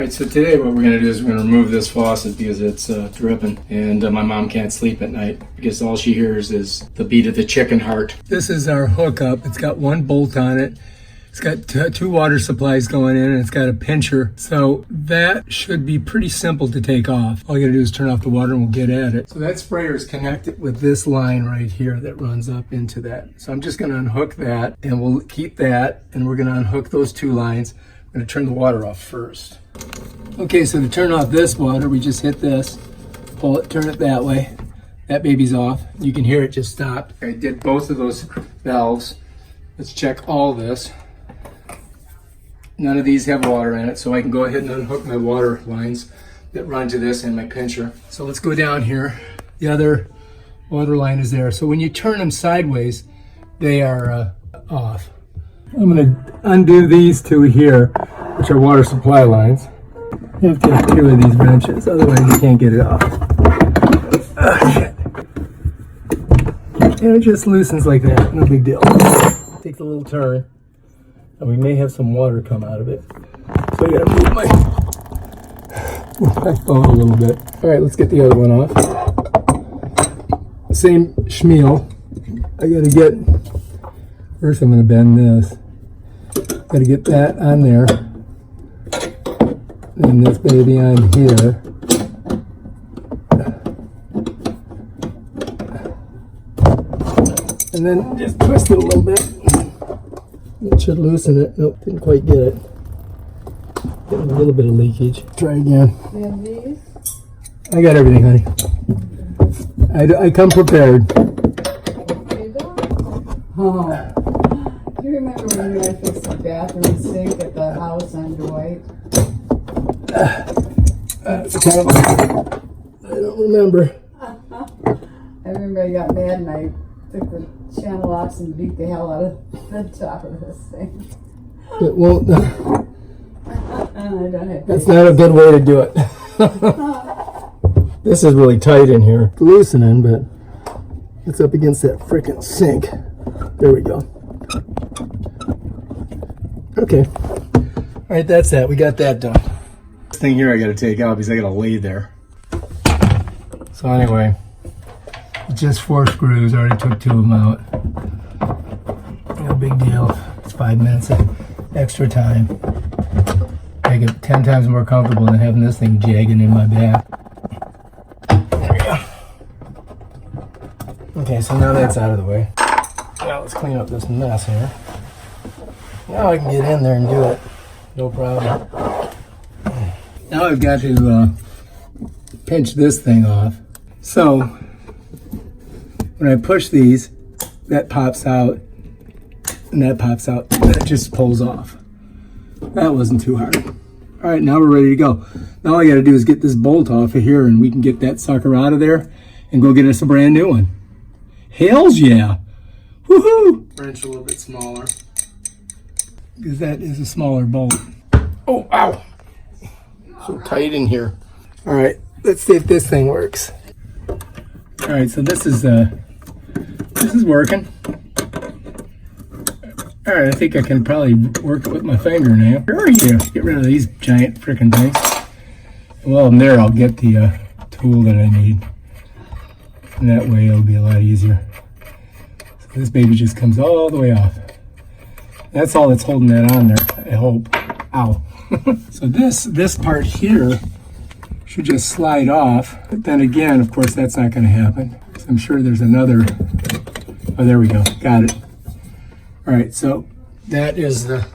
Alright, so today what we're going to do is we're going to remove this faucet because it's dripping, and my mom can't sleep at night because all she hears is the beat of the chicken heart. This is our hookup. It's got one bolt on it. It's got two water supplies going in, and it's got a pincher. So that should be pretty simple to take off. All you gotta do is turn off the water and we'll get at it. So that sprayer is connected with this line right here that runs up into that. So I'm just gonna unhook that, and we'll keep that, and we're gonna unhook those two lines. I'm gonna turn the water off first. Okay, so to turn off this water, we just hit this, pull it, turn it that way. That baby's off. You can hear it just stopped. I did both of those valves. Let's check all this. None of these have water in it, so I can go ahead and unhook my water lines that run to this and my pincher. So let's go down here. The other water line is there. So when you turn them sideways, they are off. I'm gonna undo these two here, which are water supply lines. You have to have two of these wrenches, otherwise you can't get it off. Oh, shit. And it just loosens like that, no big deal. Takes a little turn, and we may have some water come out of it. So I gotta move my phone a little bit. All right, let's get the other one off. Same schmeal. I gotta get, first I'm gonna bend this. Gotta get that on there. And this baby on here. And then just twist it a little bit. It should loosen it. Nope, didn't quite get it. Getting a little bit of leakage. Try again. You have these? I got everything, honey. I come prepared. Oh. Do you remember when you had fixed the bathroom sink at the house on Dwight? It's kind of like, I don't remember. I remember I got mad and I took the channel locks and beat the hell out of the top of this thing. It won't. I don't have That's not a good way to do it. This is really tight in here. It's loosening, but it's up against that freaking sink. There we go. Okay. All right, that's that. We got that done. This thing here I got to take out because I got to lay there. So anyway, just 4 screws. I already took 2 of them out. No big deal. It's 5 minutes of extra time. Make it 10 times more comfortable than having this thing jagging in my back. There we go. Okay, so now that's out of the way. Now let's clean up this mess here. Now I can get in there and do it. No problem. Now I've got to pinch this thing off. So when I push these, that pops out, and that pops out, and it just pulls off. That wasn't too hard. All right, now we're ready to go. Now all I gotta do is get this bolt off of here, and we can get that sucker out of there and go get us a brand new one. Hells yeah! Woohoo! Wrench a little bit smaller, because that is a smaller bolt. Oh, ow! So tight in here. All right, let's see if this thing works. All right, so this is working. All right, I think I can probably work it with my finger now. Where are you? Get rid of these giant freaking things. While I'm there, I'll get the tool that I need. And that way it'll be a lot easier. So this baby just comes all the way off. That's all that's holding that on there, I hope. Ow. So this part here should just slide off. But then again, of course, that's not going to happen. So I'm sure there's another. Oh, there we go. Got it. All right, so that is the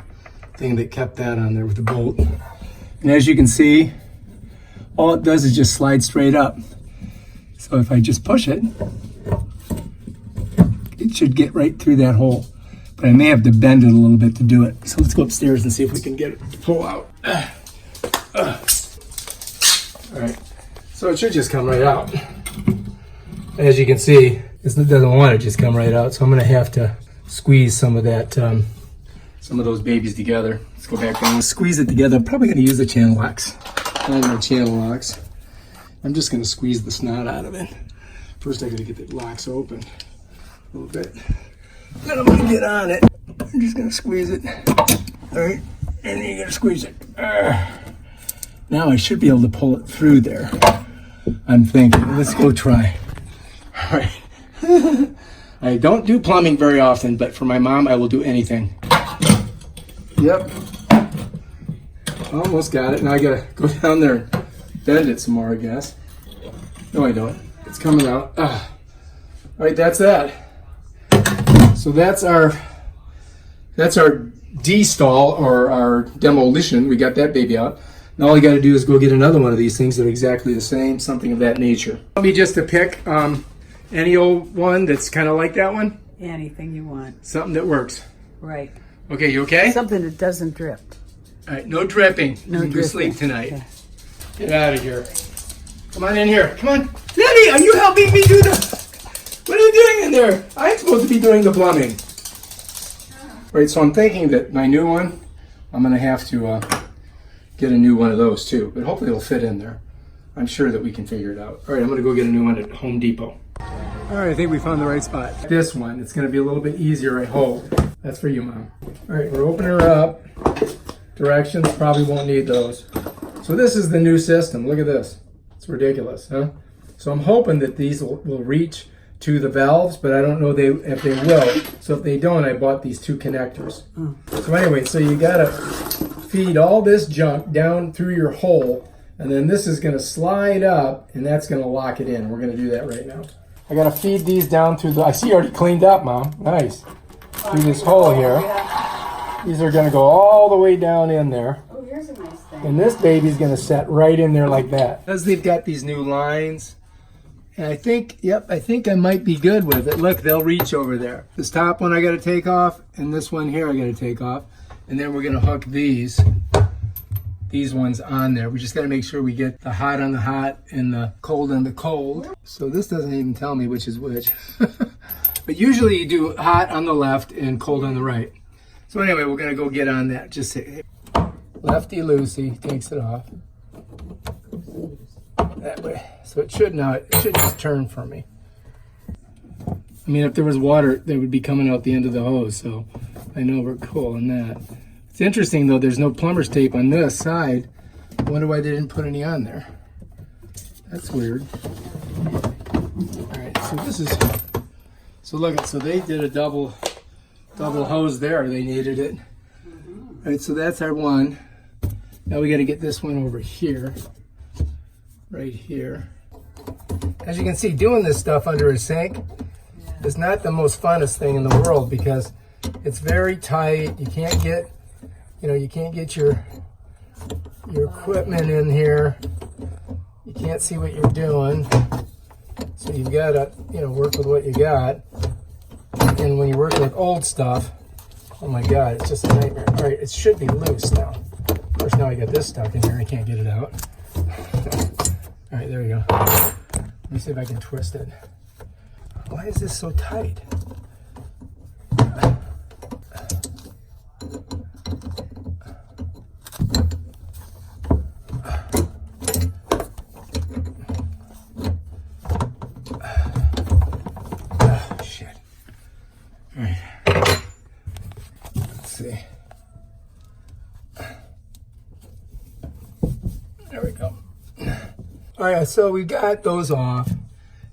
thing that kept that on there with the bolt. And as you can see, all it does is just slide straight up. So if I just push it, it should get right through that hole. But I may have to bend it a little bit to do it. So let's go upstairs and see if we can get it to pull out. All right, so it should just come right out. As you can see, this doesn't want to just come right out, so I'm gonna have to squeeze some of that, some of those babies together. Let's go back and squeeze it together. I'm probably gonna use the channel locks. Find my channel locks. I'm just gonna squeeze the snot out of it. First I gotta get the locks open a little bit. Then I'm gonna get on it. I'm just gonna squeeze it. All right, and then you're gonna squeeze it. Now I should be able to pull it through there. I'm thinking. Let's go try. All right. I don't do plumbing very often, but for my mom, I will do anything. Yep. Almost got it. Now I gotta go down there and bend it some more, I guess. No, I don't. It's coming out. All right, that's that. So that's our de-stall or our demolition. We got that baby out. Now all you got to do is go get another one of these things that are exactly the same, something of that nature. Want me just to pick any old one that's kind of like that one? Anything you want. Something that works. Right. Okay, you okay? Something that doesn't drip. All right, no dripping. No You can go dripping. sleep tonight. Okay. Get out of here. Come on in here. Come on. Lenny, are you helping me do What are you doing in there? I'm supposed to be doing the plumbing. All right, so I'm thinking that my new one, I'm going to have to get a new one of those too, but hopefully it'll fit in there. I'm sure that we can figure it out. All right, I'm going to go get a new one at Home Depot. All right, I think we found the right spot. This one, it's going to be a little bit easier, I hope. That's for you, Mom. All right, we're opening her up. Directions, probably won't need those. So this is the new system. Look at this. It's ridiculous, huh? So I'm hoping that these will reach to the valves, but I don't know if they will. So if they don't, I bought these two connectors. So anyway, so you gotta feed all this junk down through your hole, and then this is gonna slide up, and that's gonna lock it in. We're gonna do that right now. I gotta feed these down through I see you already cleaned up, Mom. Nice. Through this hole here. These are gonna go all the way down in there. Oh, here's a nice thing. And this baby's gonna set right in there like that. As they've got these new lines, and I think I might be good with it. Look, they'll reach over there. This top one I gotta take off, and this one here I gotta take off. And then we're gonna hook these ones on there. We just gotta make sure we get the hot on the hot and the cold on the cold. So this doesn't even tell me which is which. But usually you do hot on the left and cold on the right. So anyway, we're gonna go get on that. Just say, lefty loosey takes it off. That way. So it should just turn for me. I mean, if there was water, that would be coming out the end of the hose, so I know we're cool on that. It's interesting though, there's no plumber's tape on this side. I wonder why they didn't put any on there. That's weird. All right, so this is, so look, so they did a double hose there. They needed it. All right, so that's our one. Now we got to get this one over here, right here. As you can see, doing this stuff under a sink is not the most funnest thing in the world because it's very tight. You can't get, you can't get your equipment in here. You can't see what you're doing. So you've got to, work with what you got. And when you're working with old stuff, oh my God, it's just a nightmare. All right, it should be loose now. Of course, now I got this stuck in here. I can't get it out. All right, there we go. Let me see if I can twist it. Why is this so tight? Oh, shit. All right. Let's see. There we go. All right, so we got those off,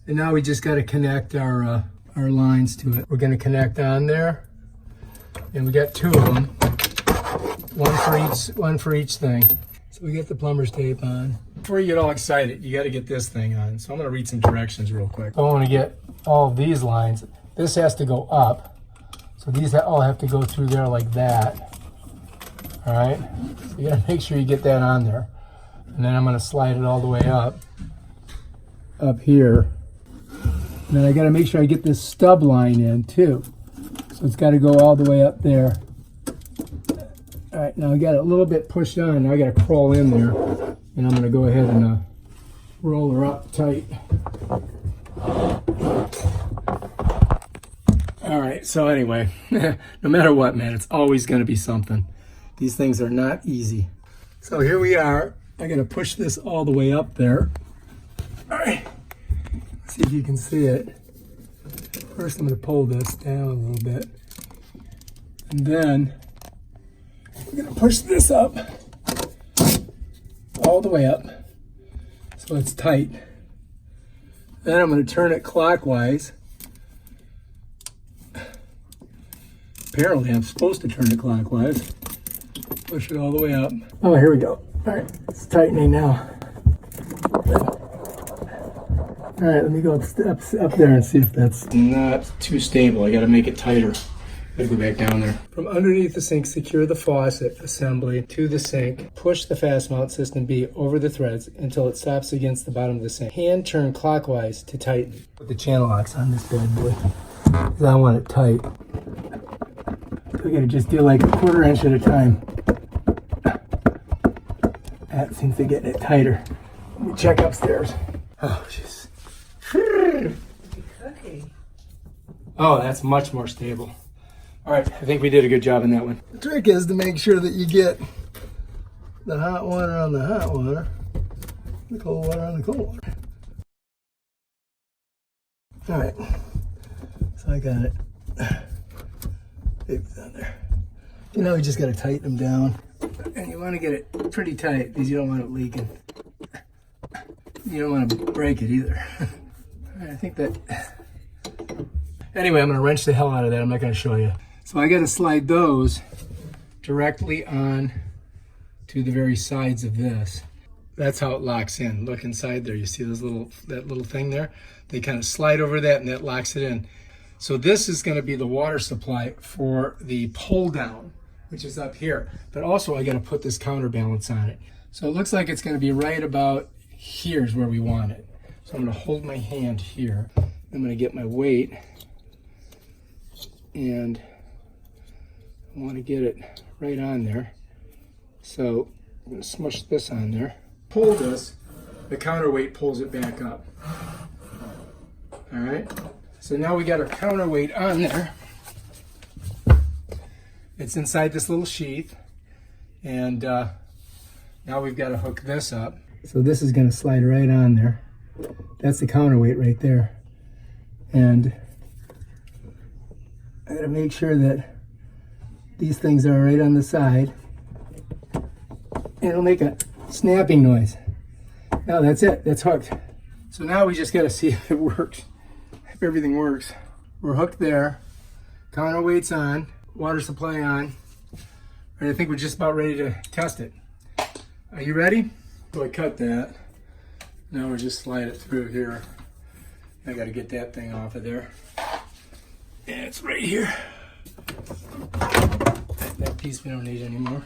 and now we just got to connect our lines to it. We're going to connect on there, and we got two of them, one for each thing. So we get the plumber's tape on. Before you get all excited, you got to get this thing on. So I'm going to read some directions real quick. I want to get all of these lines. This has to go up, so these all have to go through there like that. All right, so you got to make sure you get that on there. And then I'm going to slide it all the way up here. And then I got to make sure I get this stub line in too. So it's got to go all the way up there. All right, now I got it a little bit pushed on. Now I got to crawl in there. And I'm going to go ahead and roll her up tight. All right, so anyway, no matter what, man, it's always going to be something. These things are not easy. So here we are. I got to push this all the way up there. All right, let's see if you can see it. First, I'm going to pull this down a little bit. And then we're going to push this up. all the way up so it's tight. Then I'm going to turn it clockwise. Apparently I'm supposed to turn it clockwise. Push it all the way up. Oh, here we go. All right, it's tightening now. All right, let me go up there and see if that's not too stable. I got to make it tighter. Gotta go back down there. From underneath the sink, secure the faucet assembly to the sink. Push the fast mount system B over the threads until it stops against the bottom of the sink. Hand turn clockwise to tighten. Put the channel locks on this bad boy because I want it tight. We gotta just do like a 1/4 inch at a time. That seems to get it tighter. Let me check upstairs. Oh, jeez. Oh, that's much more stable. All right, I think we did a good job in that one. The trick is to make sure that you get the hot water on the hot water, the cold water on the cold water. All right, so I got it. It's on there. You know, you just got to tighten them down. And you want to get it pretty tight because you don't want it leaking. You don't want to break it either. All right, I think that... Anyway, I'm going to wrench the hell out of that. I'm not going to show you. So I got to slide those directly on to the very sides of this. That's how it locks in. Look inside there. You see those that little thing there? They kind of slide over that and that locks it in. So this is going to be the water supply for the pull down, which is up here. But also I got to put this counterbalance on it. So it looks like it's going to be right about here's where we want it. So I'm going to hold my hand here. I'm going to get my weight and I want to get it right on there. So I'm going to smush this on there. Pull this, the counterweight pulls it back up. All right. So now we got our counterweight on there. It's inside this little sheath. And now we've got to hook this up. So this is going to slide right on there. That's the counterweight right there. And I got to make sure that these things are right on the side. And it'll make a snapping noise. Now that's it. That's hooked. So now we just got to see if it works. If everything works. We're hooked there. Counterweight's on. Water supply on. And I think we're just about ready to test it. Are you ready? So I cut that. Now we'll just slide it through here. I got to get that thing off of there. And it's right here. That piece we don't need anymore.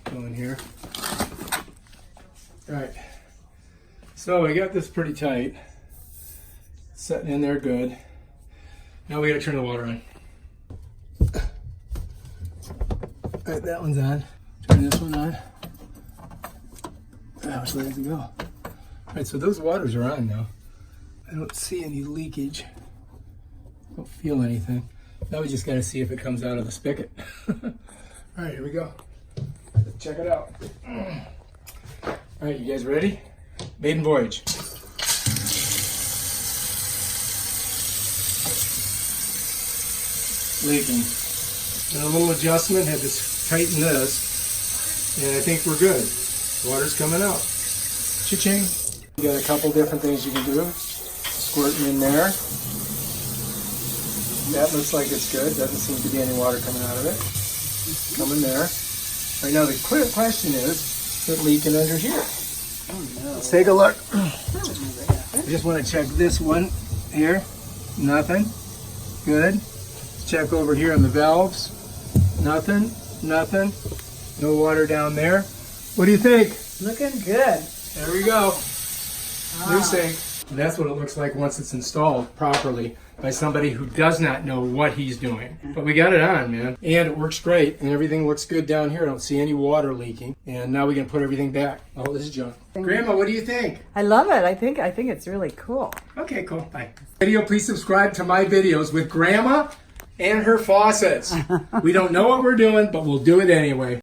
Go in here. All right. So I got this pretty tight. Setting in there good. Now we got to turn the water on. All right, that one's on. Turn this one on. How much does it go? All right, so those waters are on now. I don't see any leakage. I don't feel anything. Now we just got to see if it comes out of the spigot. All right, here we go. Let's check it out. All right, you guys ready? Maiden voyage. Leaking. And a little adjustment, had to tighten this, and I think we're good. Water's coming out. Cha-ching. You got a couple different things you can do. Squirting in there. That looks like it's good. Doesn't seem to be any water coming out of it. Coming there. Right now the question is it leaking under here? Oh no. Let's take a look. I just want to check this one here. Nothing. Good. Let's check over here on the valves. Nothing. Nothing. No water down there. What do you think? Looking good. There we go. New sink. That's what it looks like once it's installed properly by somebody who does not know what he's doing. But we got it on, man. And it works great, and everything looks good down here. I don't see any water leaking. And now we can put everything back. Oh, this is junk. Grandma, what do you think? I love it. I think it's really cool. Okay, cool. Bye. Video, please subscribe to my videos with Grandma and her faucets. We don't know what we're doing, but we'll do it anyway.